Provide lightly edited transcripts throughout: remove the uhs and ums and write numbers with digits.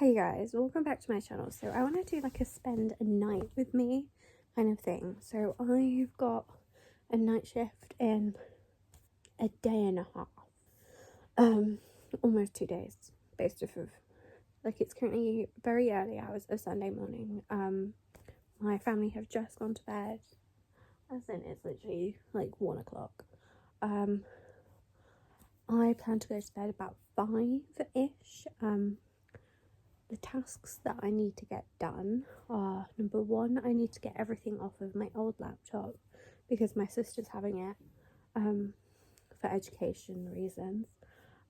Hey guys, welcome back to my channel. So I want to do like a spend a night with me kind of thing. So I've got a night shift in a day and a half, almost 2 days based off of, like, it's currently very early hours of Sunday morning. My family have just gone to bed, as in it's literally like 1 o'clock. I plan to go to bed about 5-ish. The tasks that I need to get done are, number one, I need to get everything off of my old laptop because my sister's having it for education reasons.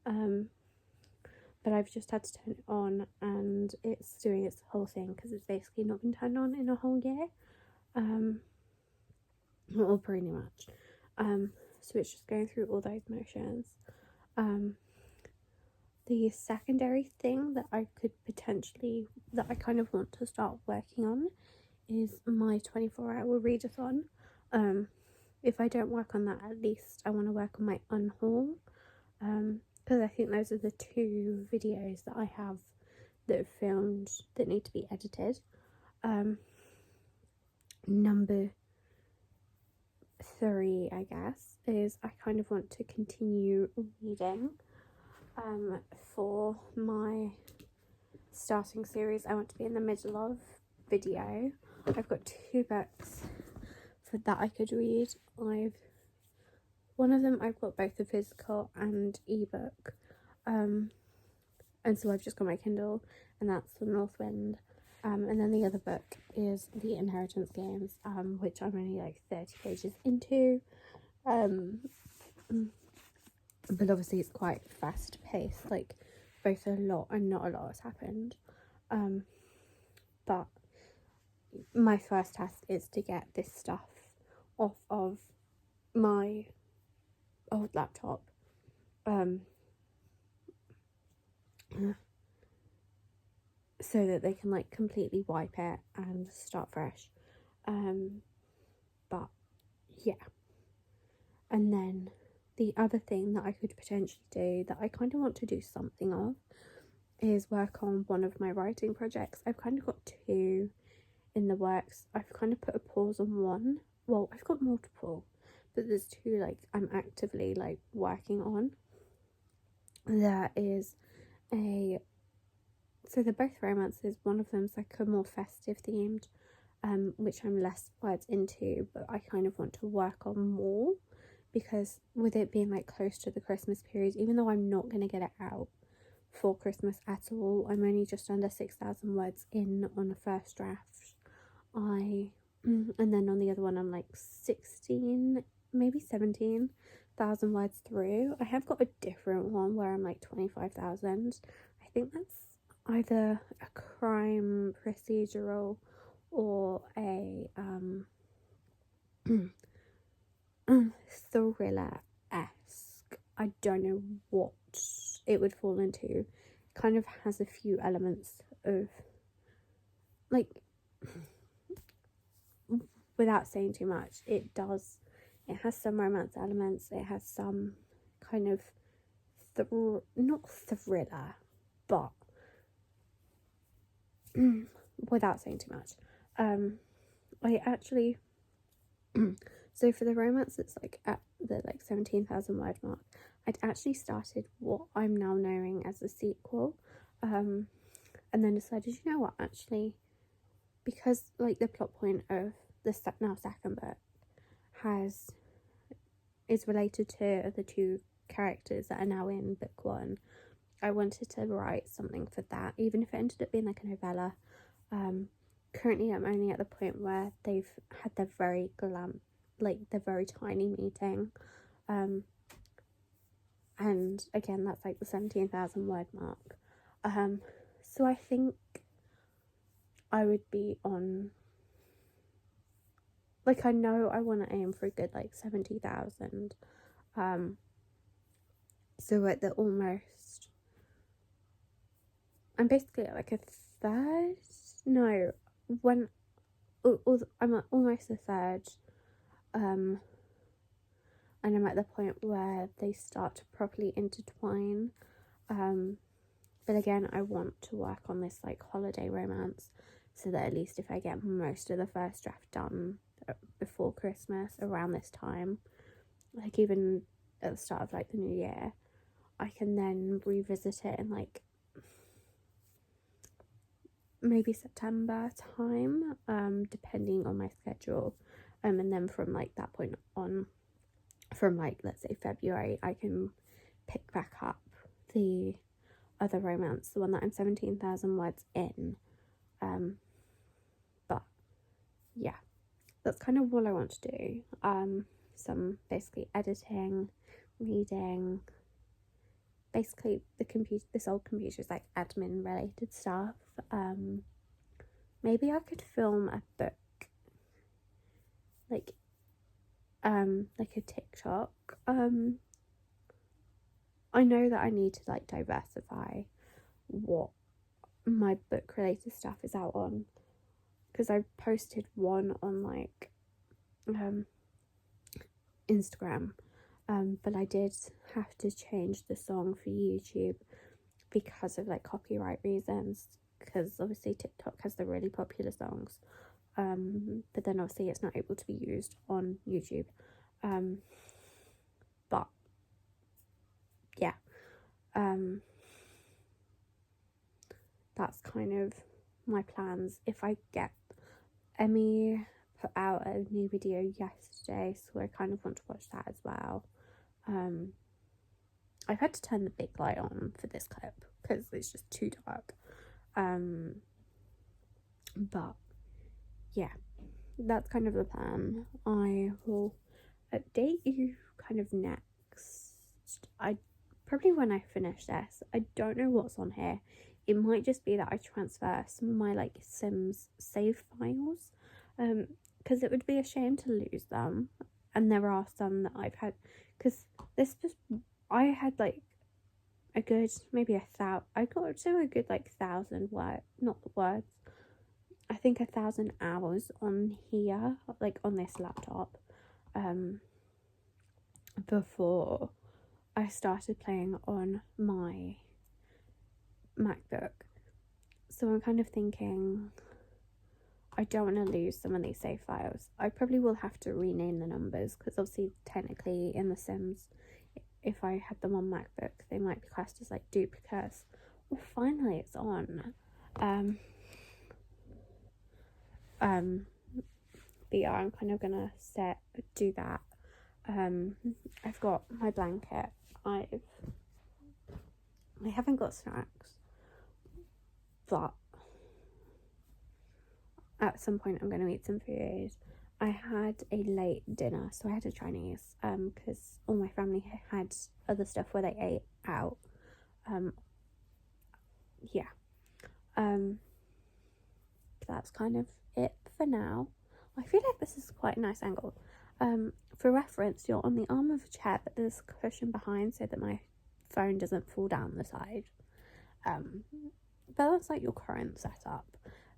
But I've just had to turn it on and it's doing its whole thing because it's basically not been turned on in a whole year. Or pretty much. So it's just going through all those motions. The secondary thing that I kind of want to start working on is my 24-hour readathon. If I don't work on that, at least I want to work on my unhaul, because I think those are the 2 videos that I have that are filmed that need to be edited. Number 3, I guess, is I kind of want to continue reading. For my starting series, I want to be in the middle of video. I've got 2 books for that I could read. One of them I've got both a physical and ebook, and so I've just got my Kindle, and that's The North Wind. And then the other book is The Inheritance Games, which I'm only like 30 pages into. But obviously it's quite fast paced, like both a lot and not a lot has happened. But my first task is to get this stuff off of my old laptop, so that they can like completely wipe it and start fresh. But yeah, and then the other thing that I could potentially do, that I kind of want to do something of, is work on one of my writing projects. I've kind of got 2 in the works. I've kind of put a pause on one. Well, I've got multiple, but there's 2 like I'm actively like working on. There is so they're both romances. One of them's like a more festive themed, which I'm less words into, but I kind of want to work on more, because with it being like close to the Christmas period, even though I'm not going to get it out for Christmas at all, I'm only just under 6,000 words in on a first draft. And then on the other one I'm like 16, maybe 17,000 words through. I have got a different one where I'm like 25,000. I think that's either a crime procedural or a thriller-esque. I don't know what it would fall into. Kind of has a few elements of, like, without saying too much, it has some romance elements. It has some kind of not thriller, but without saying too much, I actually so for the romance, it's like at the 17,000 word mark, I'd actually started what I'm now knowing as a sequel, and then decided, you know what, actually, because like the plot point of the now second book is related to the 2 characters that are now in book 1, I wanted to write something for that, even if it ended up being like a novella. Currently I'm only at the point where they've had their very tiny meeting, and again that's like the 17,000 word mark. So I think I would be on, like, I know I want to aim for a good like 70,000. So at the almost, I'm basically at like a third. No, when I'm at almost a third, and I'm at the point where they start to properly intertwine. But again, I want to work on this like holiday romance, so that at least if I get most of the first draft done before Christmas, around this time, like even at the start of like the new year, I can then revisit it in like maybe September time, depending on my schedule, and then from like that point on, from like let's say February, I can pick back up the other romance, the one that I'm 17,000 words in. But yeah, that's kind of all I want to do. Some basically editing, reading, basically this old computer is like admin related stuff. Maybe I could film a book, like a TikTok. I know that I need to like diversify what my book related stuff is out on, because I posted one on like Instagram, but I did have to change the song for YouTube because of like copyright reasons, because obviously TikTok has the really popular songs, but then obviously it's not able to be used on YouTube. But yeah, that's kind of my plans. If I get Emmy put out a new video yesterday, so I kind of want to watch that as well. I've had to turn the big light on for this clip because it's just too dark. But yeah, that's kind of the plan. I will update you kind of next. I probably when I finish this. I don't know what's on here. It might just be that I transfer some of my like Sims save files, because it would be a shame to lose them. And there are some that I've had, because I had like a good maybe 1,000. I got to a good like 1,000 words. I think 1,000 hours on here, like on this laptop, before I started playing on my MacBook. So I'm kind of thinking I don't want to lose some of these save files. I probably will have to rename the numbers, because obviously technically in The Sims, if I had them on MacBook, they might be classed as like duplicates. Well, finally it's on. But yeah, I'm kind of gonna do that. I've got my blanket. I haven't got snacks, but at some point I'm going to eat some food. I had a late dinner, so I had a Chinese, because all my family had other stuff where they ate out. That's kind of it for now. I feel like this is quite a nice angle. For reference, you're on the arm of a chair, but there's a cushion behind so that my phone doesn't fall down the side. But that's like your current setup.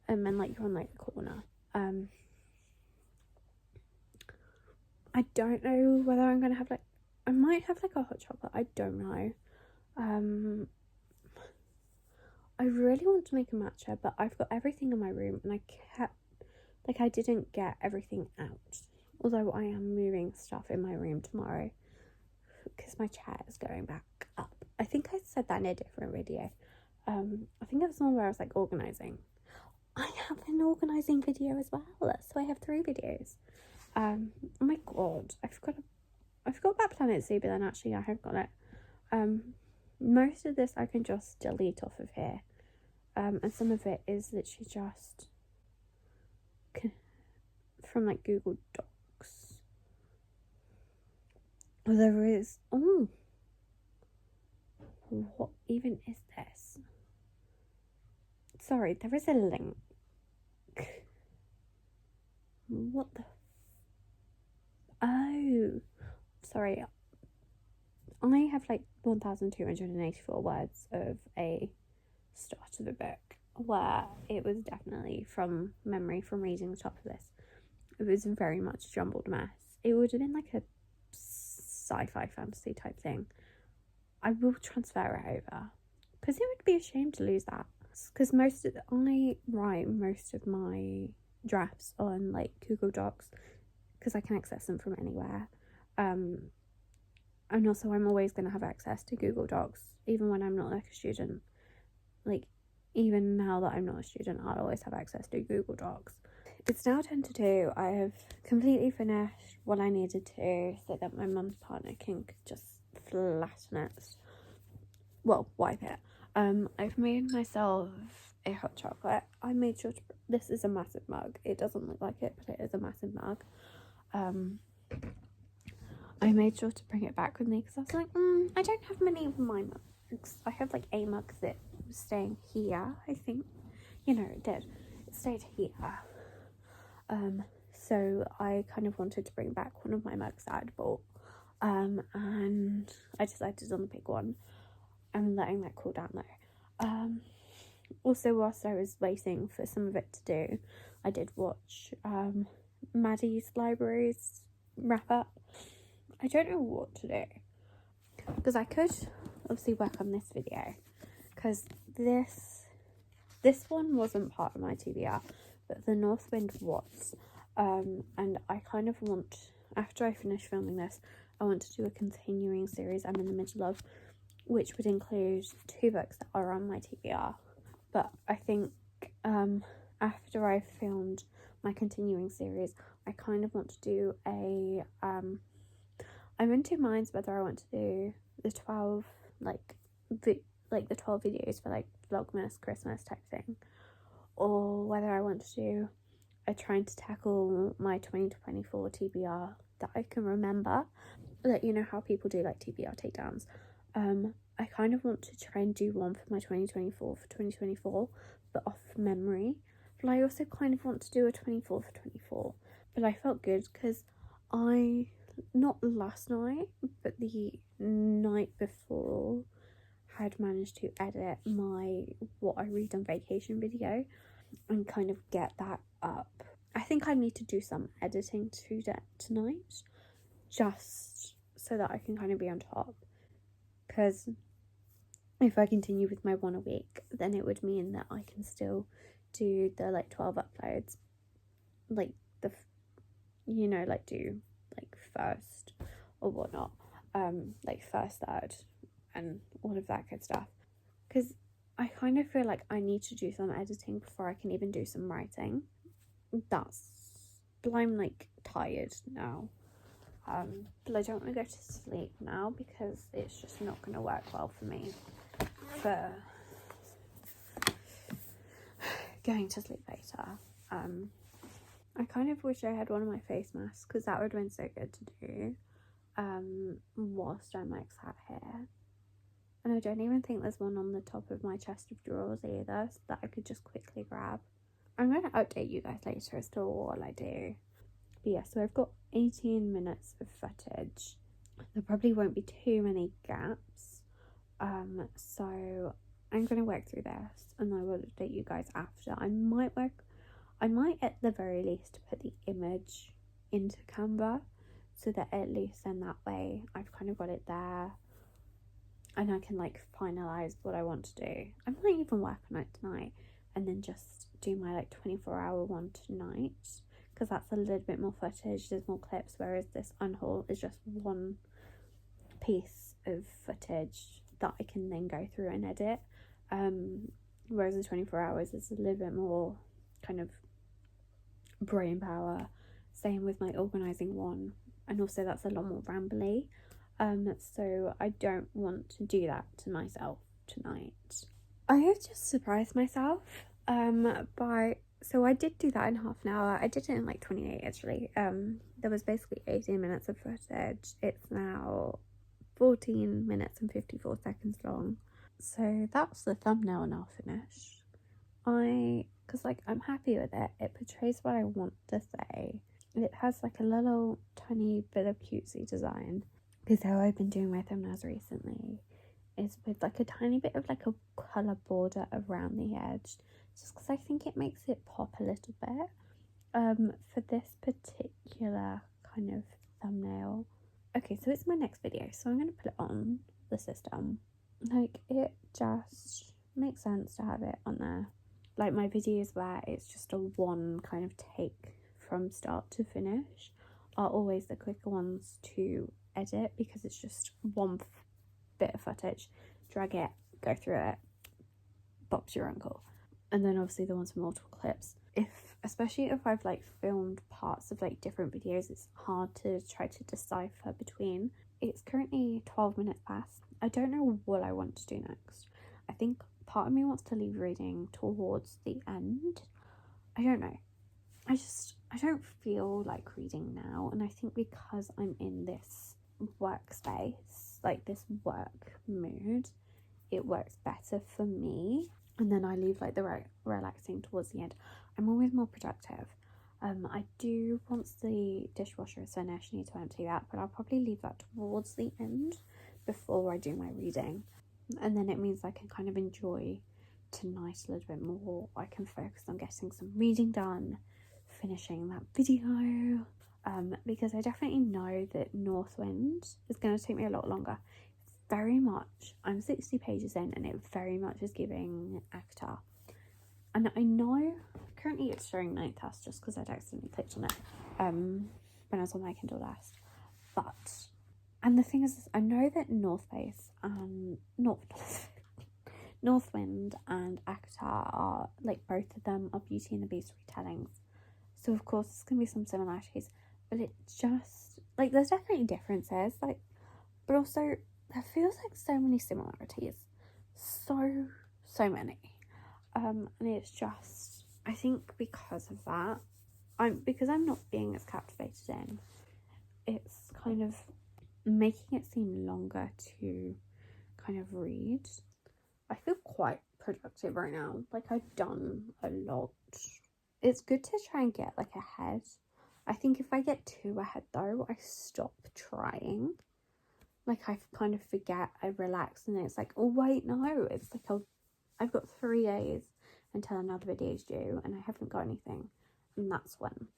And like you're on like the corner. I don't know whether I'm gonna have like, I might have like a hot chocolate. I don't know. I really want to make a matcha, but I've got everything in my room, and I didn't get everything out. Although I am moving stuff in my room tomorrow, because my chair is going back up. I think I said that in a different video. I think it was one where I was like organising. I have an organising video as well, so I have 3 videos. Oh my god, I forgot about Planet Zoo, but then actually I have got it. Most of this I can just delete off of here, and some of it is literally just from like Google Docs. Oh, there is. Oh, what even is this? Sorry, there is a link. What the? Oh, sorry. I have like 1,284 words of a start of a book, where it was definitely from memory from reading the top of this. It was very much a jumbled mess. It would have been like a sci-fi fantasy type thing. I will transfer it over, because it would be a shame to lose that. Because I write most of my drafts on like Google Docs because I can access them from anywhere. And also I'm always going to have access to Google Docs even when I'm not like a student. Like even now that I'm not a student, I'll always have access to Google Docs. It's now 10 to 2. I have completely finished what I needed to so that my mum's partner can just flatten it. Well, wipe it. I've made myself a hot chocolate. I made sure to... This is a massive mug. It doesn't look like it, but it is a massive mug. I made sure to bring it back with me because I was like, I don't have many of my mugs. I have like a mug that was staying here, I think. You know, it did. It stayed here. So I kind of wanted to bring back one of my mugs that I'd bought. And I decided on the big one. I'm letting that cool down though. Also, whilst I was waiting for some of it to do, I did watch Maddie's Libraries wrap up. I don't know what to do because I could obviously work on this video because this one wasn't part of my TBR, but the North Wind was. And I kind of want, after I finish filming this, I want to do a continuing series I'm in the middle of, which would include 2 books that are on my TBR. But I think after I've filmed my continuing series, I kind of want to do a I'm in 2 minds whether I want to do the 12 the 12 videos for like Vlogmas Christmas type thing, or whether I want to do trying to tackle my 2024 TBR that I can remember. Like, you know how people do like TBR takedowns. I kind of want to try and do one for my 2024 for 2024, but off memory. But I also kind of want to do a 24 for 24. But I felt good because not last night, but the night before, had managed to edit my what I read on vacation video and kind of get that up. I think I need to do some editing tonight, just so that I can kind of be on top. Because if I continue with my 1 a week, then it would mean that I can still do the like 12 uploads, like do like first or whatnot, like first, third, and all of that good stuff. Because I kind of feel like I need to do some editing before I can even do some writing. But I'm like tired now. But I don't want to go to sleep now because it's just not going to work well for me for going to sleep later. I kind of wish I had one of my face masks because that would have been so good to do whilst I'm like sat here. And I don't even think there's one on the top of my chest of drawers either, so that I could just quickly grab. I'm going to update you guys later as to what I do. But yeah, so I've got 18 minutes of footage. There probably won't be too many gaps. So I'm going to work through this and I will update you guys after. I might at the very least put the image into Canva so that at least then that way I've kind of got it there and I can like finalise what I want to do. I might even work on it tonight and then just do my like 24-hour one tonight, because that's a little bit more footage, there's more clips, whereas this unhaul is just one piece of footage that I can then go through and edit, whereas the 24 hours is a little bit more kind of brain power. Same with my organising one, and also that's a lot more rambly, so I don't want to do that to myself tonight. I have just surprised myself so I did do that in half an hour. I did it in like 28 actually. There was basically 18 minutes of footage. It's now 14 minutes and 54 seconds long. So that's the thumbnail now finished. Because like I'm happy with it. It portrays what I want to say. It has like a little tiny bit of cutesy design. Because how I've been doing my thumbnails recently is with like a tiny bit of like a colour border around the edge, just because I think it makes it pop a little bit. For this particular kind of thumbnail. Okay, so it's my next video, so I'm going to put it on the system like, it just makes sense to have it on there. Like, my videos where it's just a one kind of take from start to finish are always the quicker ones to edit, because it's just one bit of footage, drag it, go through it, Bob's your uncle. And then obviously the ones with multiple clips, especially if I've like filmed parts of like different videos, it's hard to try to decipher between. It's currently 12 minutes past. I don't know what I want to do next. I think part of me wants to leave reading towards the end. I don't know. I don't feel like reading now, and I think because I'm in this workspace, like this work mood, it works better for me. And then I leave like the relaxing towards the end. I'm always more productive. I do, once the dishwasher is finished, need to empty that, but I'll probably leave that towards the end before I do my reading. And then it means I can kind of enjoy tonight a little bit more. I can focus on getting some reading done, finishing that video, because I definitely know that Northwind is going to take me a lot longer. Very much, I'm 60 pages in, and it very much is giving ACTA. And I know currently it's showing 9th house just because I'd accidentally clicked on it when I was on my Kindle last. But, and the thing is, I know that Northwind and ACTA are, like, both of them are Beauty and the Beast retellings. So of course there's going to be some similarities, but it just, like, there's definitely differences, like, but also there feels like so many similarities. So many. And it's just, I think because of that, because I'm not being as captivated in, it's kind of making it seem longer to kind of read. I feel quite productive right now. Like, I've done a lot. It's good to try and get like ahead. I think if I get too ahead though, I stop trying. Like, I kind of forget, I relax, and then it's like, oh wait, no, it's like I've got 3 days until another video is due and I haven't got anything, and that's when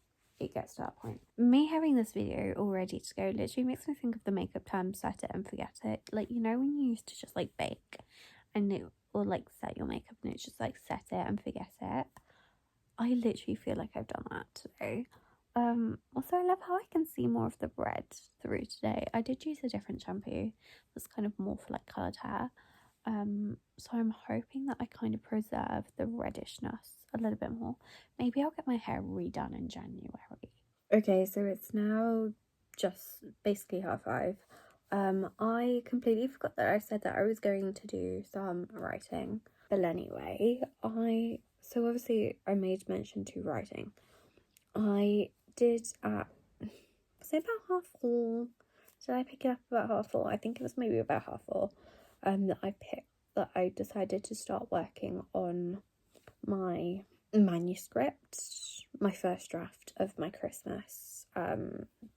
it gets to that point. Me having this video all ready to go literally makes me think of the makeup term set it and forget it. Like, you know when you used to just like bake and it, or like set your makeup and it's just like set it and forget it? I literally feel like I've done that today. Also, I love how I can see more of the red through today. I did use a different shampoo that's kind of more for like coloured hair. So I'm hoping that I kind of preserve the reddishness a little bit more. Maybe I'll get my hair redone in January. Okay, so it's now just basically 5:30. I completely forgot that I said that I was going to do some writing. But anyway, so obviously I made mention to writing. I did at, was it about 4:30? Did I pick it up about 4:30? I think it was maybe about 4:30. That I decided to start working on my manuscript, my first draft of my Christmas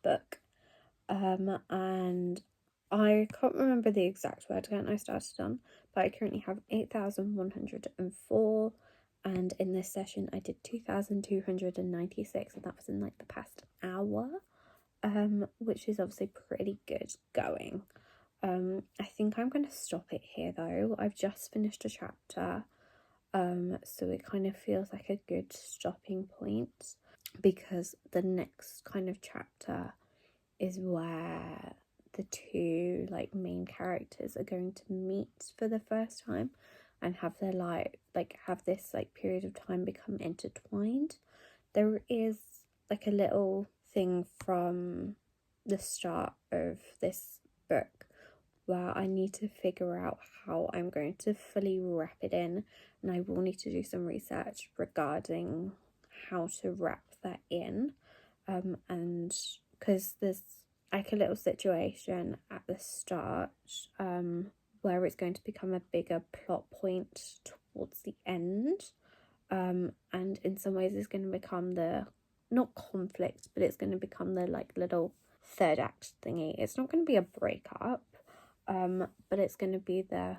book. And I can't remember the exact word count I started on, but I currently have 8,104. And in this session I did 2,296, and that was in like the past hour, which is obviously pretty good going. I think I'm going to stop it here though. I've just finished a chapter, so it kind of feels like a good stopping point, because the next kind of chapter is where the two like main characters are going to meet for the first time and have their have this like period of time become intertwined. There is like a little thing from the start of this book where I need to figure out how I'm going to fully wrap it in, and I will need to do some research regarding how to wrap that in, and because there's like a little situation at the start where it's going to become a bigger plot point towards the end, and in some ways it's going to become the, not conflict, but it's going to become the like little third act thingy. It's not going to be a breakup, but it's going to be the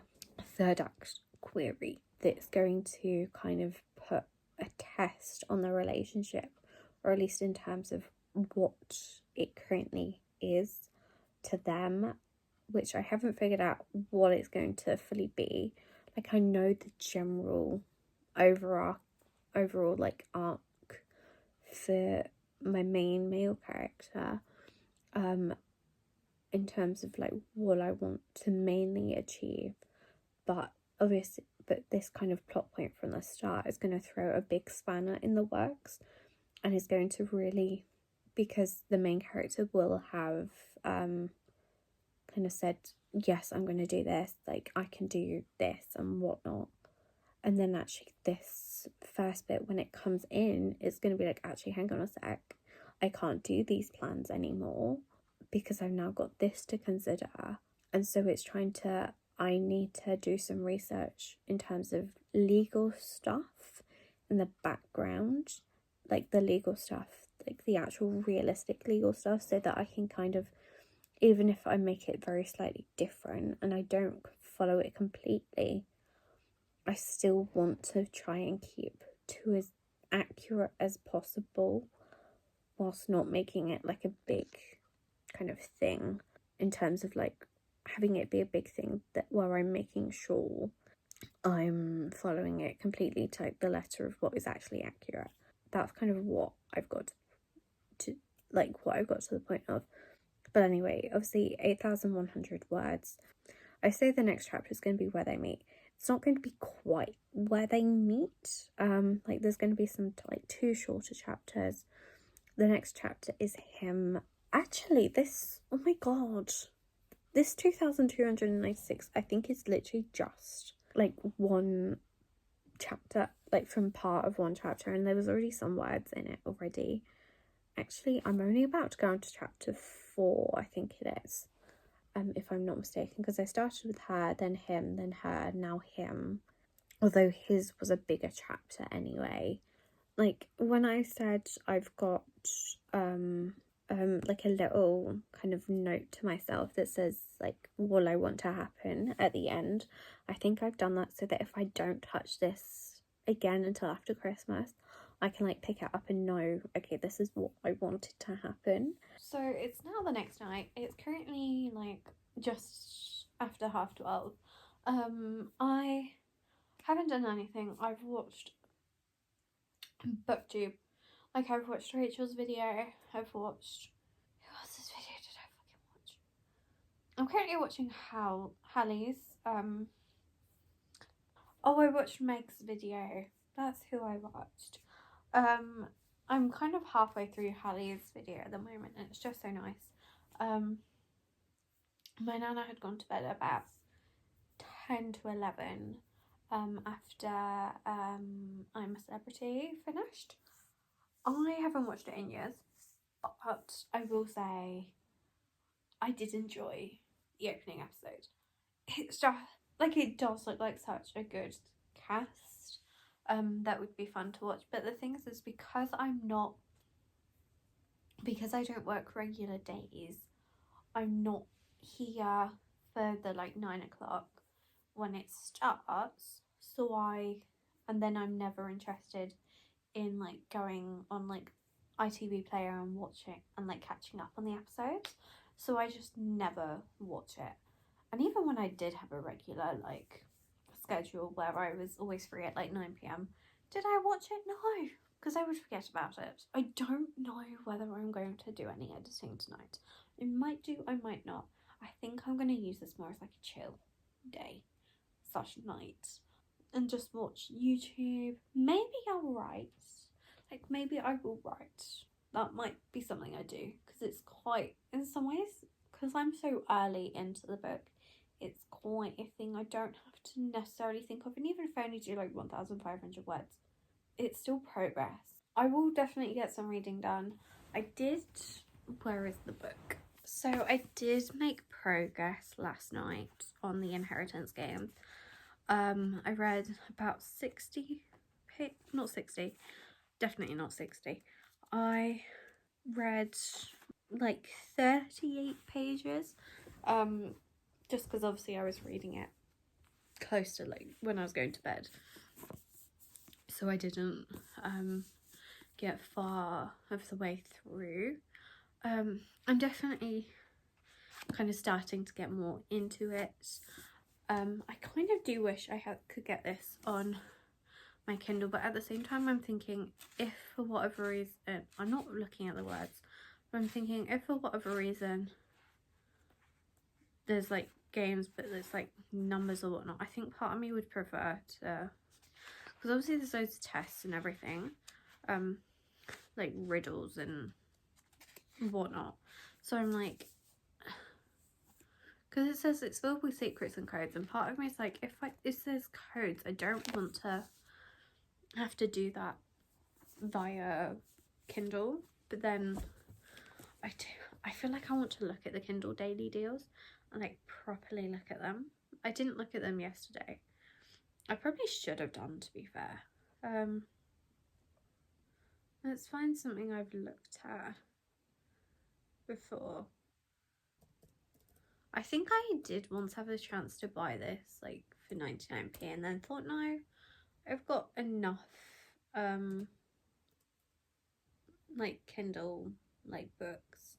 third act query that's going to kind of put a test on the relationship, or at least in terms of what it currently is to them, which I haven't figured out what it's going to fully be. Like, I know the general overall like arc for my main male character, in terms of like what I want to mainly achieve, but obviously, this kind of plot point from the start is going to throw a big spanner in the works, and is going to really, because the main character will have kind of said, yes, I'm going to do this, like I can do this and whatnot, and then actually this first bit, when it comes in, it's going to be like, actually hang on a sec, I can't do these plans anymore because I've now got this to consider. And so it's trying to, I need to do some research in terms of legal stuff in the background, like the legal stuff, like the actual realistic legal stuff, so that I can kind of, even if I make it very slightly different and I don't follow it completely, I still want to try and keep to as accurate as possible, whilst not making it like a big kind of thing, in terms of like having it be a big thing that where I'm making sure I'm following it completely to like the letter of what is actually accurate. That's kind of what I've got to like, what I've got to the point of. But anyway, obviously 8,100 words. I say the next chapter is going to be where they meet. It's not going to be quite where they meet. Like there's going to be some like 2 shorter chapters. The next chapter is him. Actually, this, oh my god, this 2,296, I think is literally just like one chapter, like from part of one chapter, and there was already some words in it already. Actually, I'm only about to go on to chapter 4, I think it is, if I'm not mistaken, because I started with her, then him, then her, now him, although his was a bigger chapter anyway. Like when I said I've got like a little kind of note to myself that says like what I want to happen at the end, I think I've done that so that if I don't touch this again until after Christmas, I can like pick it up and know, okay, this is what I wanted to happen. So it's now the next night. It's currently like just after 12:30. I haven't done anything. I've watched booktube. Like I've watched Rachel's video. I've watched, who else's video did I fucking watch? I'm currently watching Hallie's. Oh, I watched Meg's video. That's who I watched. I'm kind of halfway through Hallie's video at the moment, and it's just so nice. My nana had gone to bed about 10 to 11 after I'm a Celebrity finished. I haven't watched it in years, but I will say I did enjoy the opening episode. It's just like, it does look like such a good cast that would be fun to watch. But the thing is because I don't work regular days, I'm not here for the like 9 o'clock when it starts, and then I'm never interested in like going on like ITV Player and watching and like catching up on the episodes, so I just never watch it. And even when I did have a regular like schedule where I was always free at like 9 p.m, did I watch it? No, because I would forget about it. I don't know whether I'm going to do any editing tonight. I might do, I might not. I think I'm going to use this more as like a chill day / night and just watch YouTube. Maybe I'll write. Like maybe I will write. That might be something I do, because it's quite, in some ways, because I'm so early into the book, it's quite a thing I don't have to necessarily think of. And even if I only do like 1,500 words, it's still progress. I will definitely get some reading done. I did, where is the book? So I did make progress last night on the Inheritance game. I read about 60, not 60, definitely not 60. I read like 38 pages, just because obviously I was reading it close to like when I was going to bed, so I didn't get far of the way through. I'm definitely kind of starting to get more into it. I kind of do wish I could get this on my Kindle, but at the same time I'm thinking, if for whatever reason, I'm not looking at the words, but I'm thinking if for whatever reason there's like games but there's like numbers or whatnot, I think part of me would prefer to, because obviously there's loads of tests and everything, like riddles and whatnot, so I'm like, because it says it's filled with secrets and codes, and part of me is like, if there's codes, I don't want to have to do that via Kindle. But then I feel like I want to look at the Kindle daily deals and like properly look at them. I didn't look at them yesterday. I probably should have done, to be fair. Let's find something I've looked at before. I think I did once have a chance to buy this like for 99p and then thought, no, I've got enough like Kindle like books,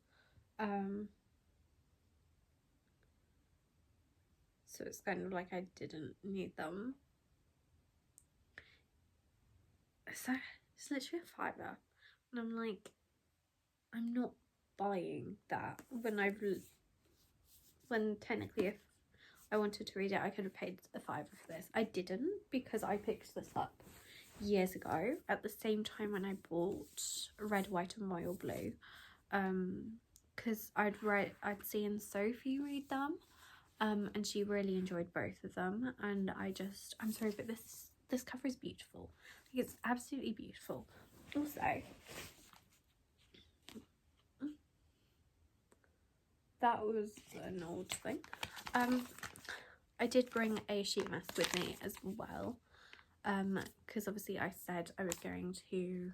so it's kind of like I didn't need them. So it's literally a £5, and I'm like, I'm not buying that when technically if I wanted to read it I could have paid a £5 for this. I didn't, because I picked this up years ago at the same time when I bought Red, White and Royal Blue, because I'd seen Sophie read them, and she really enjoyed both of them, and I'm sorry, but this cover is beautiful. Like, it's absolutely beautiful. Also, that was an old thing. I did bring a sheet mask with me as well, because obviously I said I was going to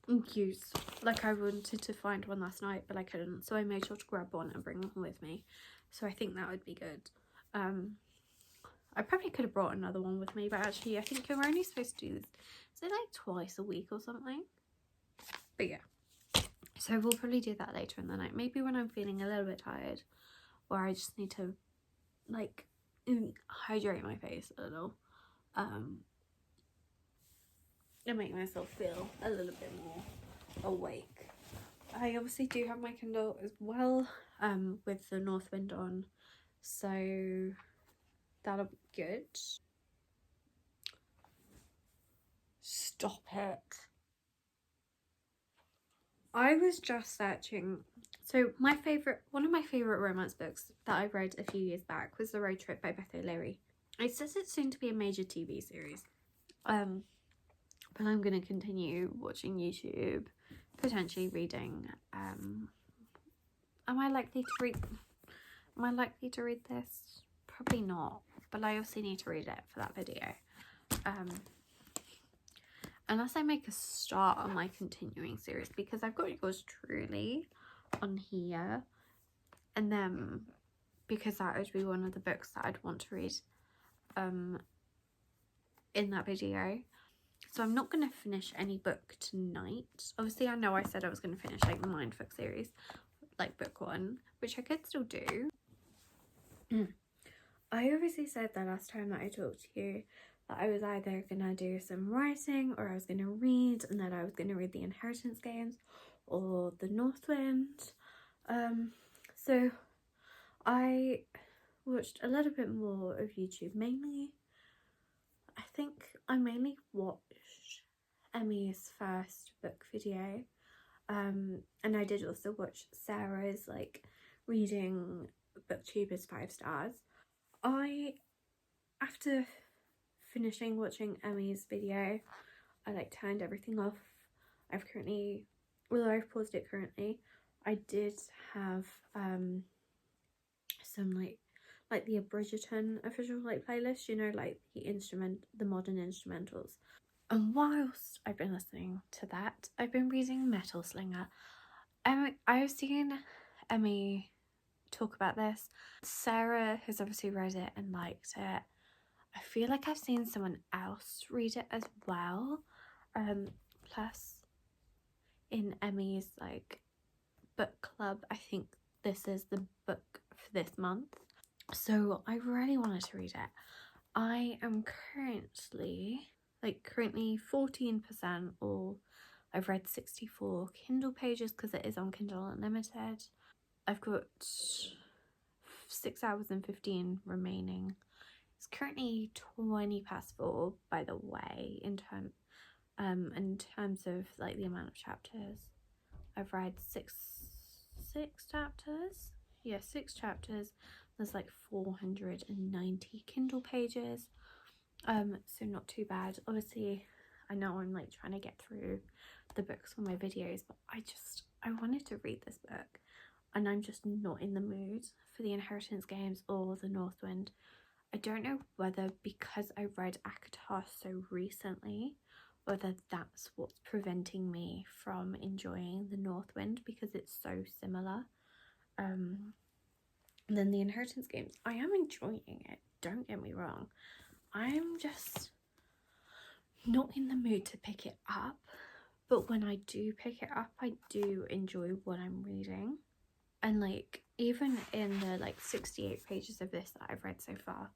I wanted to find one last night but I couldn't, so I made sure to grab one and bring one with me, so I think that would be good. I probably could have brought another one with me, but actually I think you're only supposed to do this, is it like twice a week or something? But yeah, so we'll probably do that later in the night, maybe when I'm feeling a little bit tired, or I just need to like hydrate my face a little, and make myself feel a little bit more awake. I obviously do have my Kindle as well, with the North Wind on, so that'll be good. Stop it. I was just searching, so one of my favourite romance books that I read a few years back was The Road Trip by Beth O'Leary. It says it's soon to be a major TV series, but I'm going to continue watching YouTube, potentially reading. Am I likely to read this? Probably not, but I also need to read it for that video. Unless I make a start on my continuing series, because I've got yours truly on here, and then because that would be one of the books that I'd want to read in that video. So I'm not going to finish any book tonight. Obviously I know I said I was going to finish like the Mindfuck series, like book 1, which I could still do. I obviously said that last time that I talked to you that I was either going to do some writing or I was going to read, and that I was going to read the Inheritance Games or the North Wind. So I watched a little bit more of YouTube. Mainly, I think I mainly watched Emmy's first book video, and I did also watch Sarah's like reading booktube is 5 stars. After finishing watching Emmy's video, I like turned everything off. I've paused it currently. I did have some like the Bridgerton official like playlist, you know, like the modern instrumentals. And whilst I've been listening to that, I've been reading Metal Slinger. I've seen Emmy talk about this. Sarah has obviously read it and liked it. I feel like I've seen someone else read it as well. Plus, in Emmy's like book club. I think this is the book for this month, so I really wanted to read it. I am currently 14%, or I've read 64 Kindle pages because it is on Kindle Unlimited. I've got 6 hours and 15 remaining. It's currently 4:20, by the way, in terms of like the amount of chapters. I've read six chapters. Yeah, 6 chapters. There's like 490 Kindle pages. So not too bad. Obviously, I know I'm like trying to get through the books for my videos, but I wanted to read this book, and I'm just not in the mood for the Inheritance Games or the Northwind. I don't know whether because I read ACOTAR so recently, whether that's what's preventing me from enjoying the Northwind, because it's so similar. And then the Inheritance Games, I am enjoying it, don't get me wrong. I'm just not in the mood to pick it up, but when I do pick it up, I do enjoy what I'm reading. And like, even in the like 68 pages of this that I've read so far,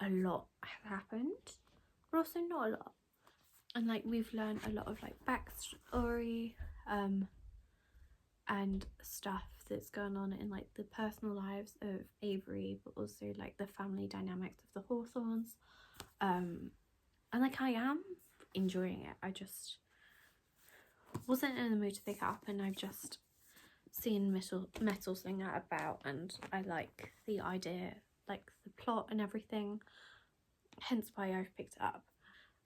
a lot has happened, but also not a lot. And like, we've learned a lot of like backstory and stuff that's going on in like the personal lives of Avery, but also like the family dynamics of the Hawthorns. And like, I am enjoying it. I just wasn't in the mood to pick it up, and I've just seen Metal Slinger about, and I like the idea, like the plot and everything, hence why I've picked it up.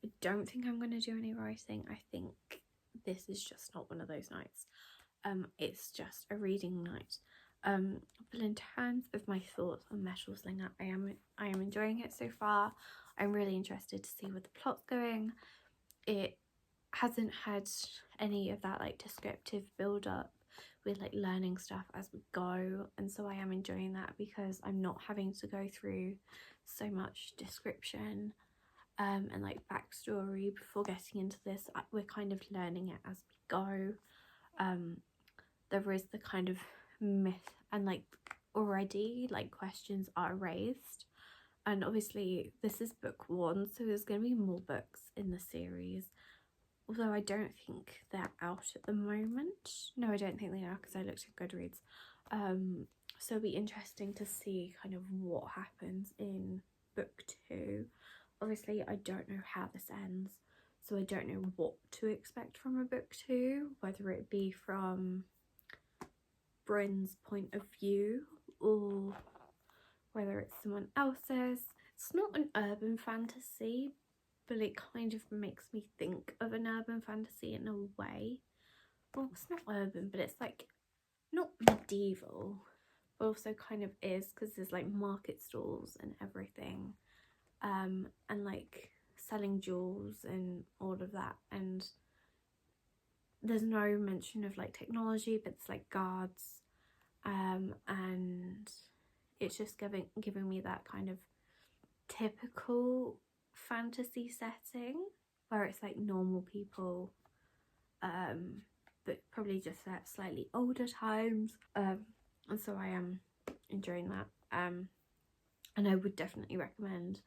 I don't think I'm going to do any writing. I think this is just not one of those nights. It's just a reading night. But in terms of my thoughts on Metal Slinger, I am enjoying it so far. I'm really interested to see where the plot's going. It hasn't had any of that like descriptive build up with like learning stuff as we go, and so I am enjoying that because I'm not having to go through so much description and like backstory before getting into this. We're kind of learning it as we go. There is the kind of myth, and like already like questions are raised, and obviously this is book 1, so there's going to be more books in the series, although I don't think they're out at the moment. No, I don't think they are, because I looked at Goodreads. So it'll be interesting to see kind of what happens in book 2. Obviously, I don't know how this ends, so I don't know what to expect from a book 2, whether it be from Bryn's point of view or whether it's someone else's. It's not an urban fantasy, but it kind of makes me think of an urban fantasy in a way. Well, it's not urban, but it's like not medieval, but also kind of is, because there's like market stalls and everything, and like selling jewels and all of that, and there's no mention of like technology, but it's like guards, and it's just giving me that kind of typical fantasy setting where it's like normal people, but probably just at slightly older times, and so I am enjoying that, and I would definitely recommend.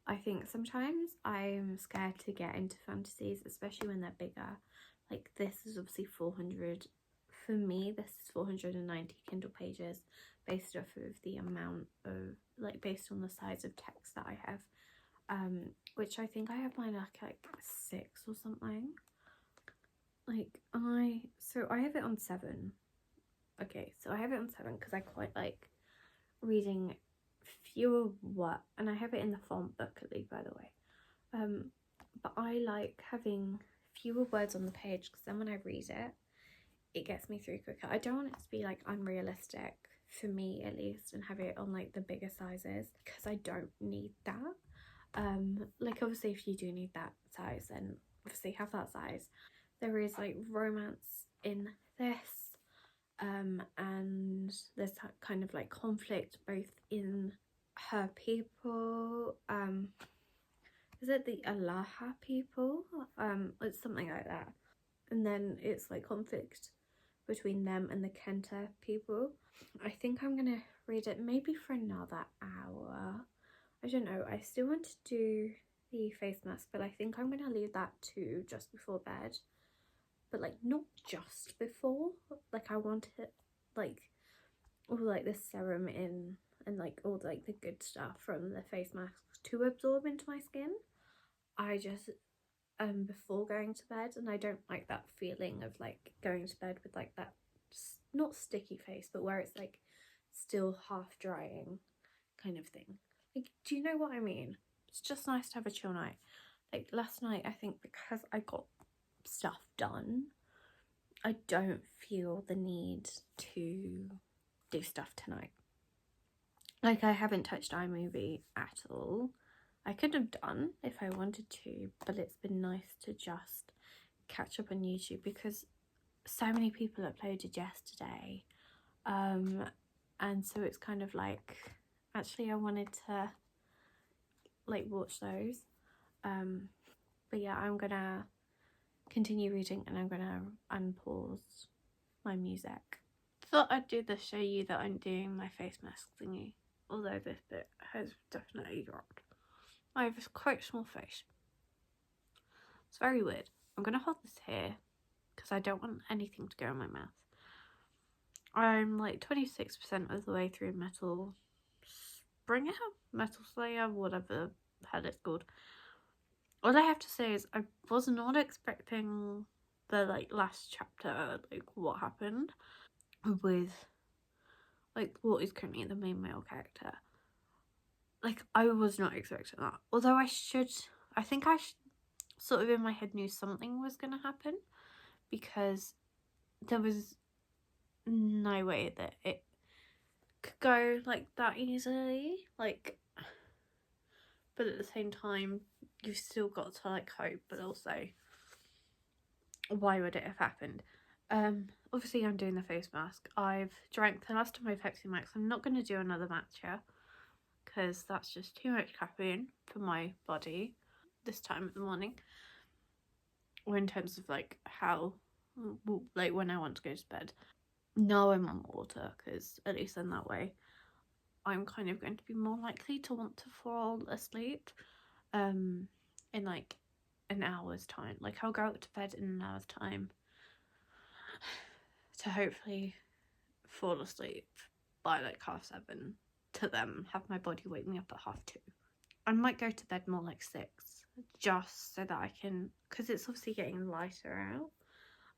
I think sometimes I'm scared to get into fantasies, especially when they're bigger. Like, this is obviously 400, for me this is 490 Kindle pages, based off of the amount of like, based on the size of text that I have, which I think I have mine like 6 or something. Like, I have it on 7. Okay, so I have it on 7 because I quite like reading fewer words, and I have it in the font booklet, by the way, but I like having fewer words on the page, because then when I read it, it gets me through quicker. I don't want it to be like unrealistic, for me at least, and have it on like the bigger sizes, because I don't need that. Like, obviously if you do need that size, then obviously have that size. There is like romance in this, and there's that kind of like conflict both in her people, is it the Alaha people? It's something like that. and then it's like conflict between them and the Kenta people. I think I'm gonna read it maybe for another hour. I don't know, I still want to do the face mask, but I think I'm gonna leave that to just before bed. But like not just before, like I want it like all like the serum in and like all like the good stuff from the face mask to absorb into my skin. I just before going to bed, and I don't like that feeling of like going to bed with like that not sticky face, but where it's like still half drying kind of thing. Like, do you know what I mean? It's just nice to have a chill night. Like last night, I think because I got stuff done, I don't feel the need to do stuff tonight. Like, I haven't touched iMovie at all. I could have done if I wanted to, but it's been nice to just catch up on YouTube because so many people uploaded yesterday. And so it's kind of like, actually I wanted to like watch those. But yeah, I'm gonna continue reading and I'm gonna unpause my music. Thought I'd do this, show you that I'm doing my face mask thingy, although this bit has definitely dropped. I have a quite small face. It's very weird. I'm gonna hold this here because I don't want anything to go in my mouth. I'm like 26% of the way through Metal Slinger, whatever the hell it's called. All I have to say is I was not expecting the like last chapter, like what happened with like what is currently the main male character. Like I was not expecting that. Although I think I sort of in my head knew something was gonna happen because there was no way that it could go like that easily. Like, but at the same time, you've still got to like hope, but also why would it have happened? Obviously I'm doing the face mask. I've drank the last of my Pepsi Max. I'm not going to do another matcha because that's just too much caffeine for my body this time of the morning, or in terms of like how, like when I want to go to bed. No, I'm on water because at least in that way I'm kind of going to be more likely to want to fall asleep in like an hour's time. Like I'll go out to bed in an hour's time to hopefully fall asleep by like 7:30 to then have my body wake me up at 2:30. I might go to bed more like 6 just so that I can, because it's obviously getting lighter out.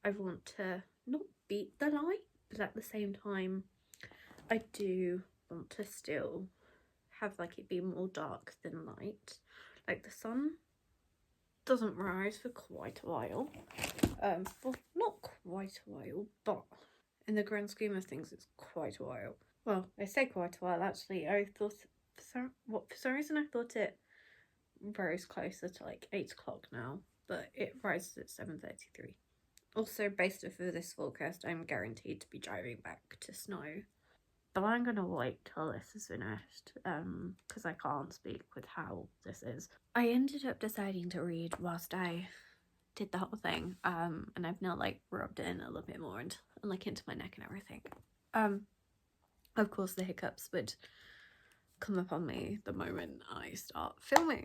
I want to not beat the light, but at the same time I do want to still have like it be more dark than light. Like the sun doesn't rise for quite a while. Well, not quite a while, but in the grand scheme of things, it's quite a while. Well, I say quite a while actually. I thought for some reason I thought it rose closer to like 8 o'clock now, but it rises at 7:33. Also, based off of this forecast, I'm guaranteed to be driving back to snow. But I'm gonna wait till this is finished, because I can't speak with how this is. I ended up deciding to read whilst I did the whole thing, and I've now like rubbed it in a little bit more and like into my neck and everything. Of course the hiccups would come upon me the moment I start filming.